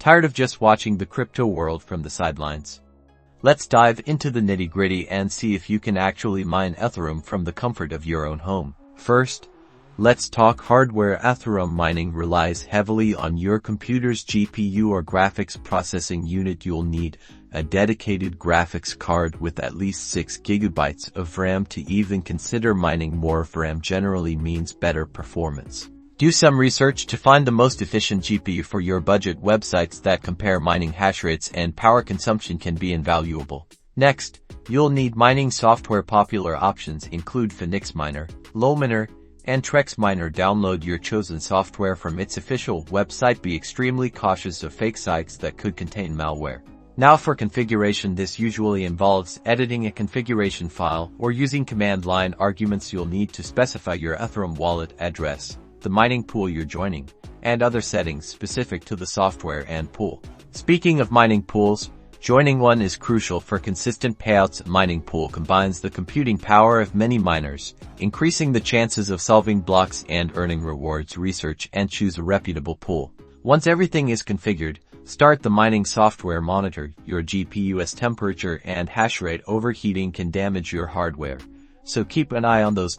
Tired of just watching the crypto world from the sidelines? Let's dive into the nitty-gritty and see if you can actually mine Ethereum from the comfort of your own home. First, let's talk hardware. Ethereum mining relies heavily on your computer's GPU or graphics processing unit. You'll need a dedicated graphics card with at least 6 GB of RAM to even consider mining. More RAM generally means better performance. Do some research to find the most efficient GPU for your budget. Websites that compare mining hash rates and power consumption can be invaluable. Next, you'll need mining software. Popular options include Phoenix Miner, Lowminer, and Trex Miner. Download your chosen software from its official website. Be extremely cautious of fake sites that could contain malware. Now for configuration. This usually involves editing a configuration file or using command line arguments. You'll need to specify your Ethereum wallet address, the mining pool you're joining, and other settings specific to the software and pool. Speaking of mining pools, joining one is crucial for consistent payouts. A mining pool combines the computing power of many miners, increasing the chances of solving blocks and earning rewards. Research and choose a reputable pool. Once everything is configured, start the mining software. Monitor your GPU's temperature and hash rate. Overheating can damage your hardware, so keep an eye on those.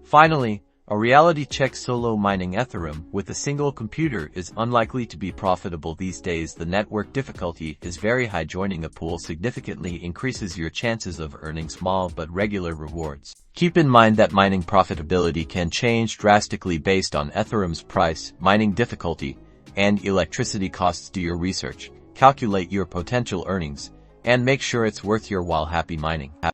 Finally, a reality check. Solo mining Ethereum with a single computer is unlikely to be profitable these days. The network difficulty is very high. Joining a pool significantly increases your chances of earning small but regular rewards. Keep in mind that mining profitability can change drastically based on Ethereum's price, mining difficulty, and electricity costs. Do your research, calculate your potential earnings, and make sure it's worth your while. Happy mining.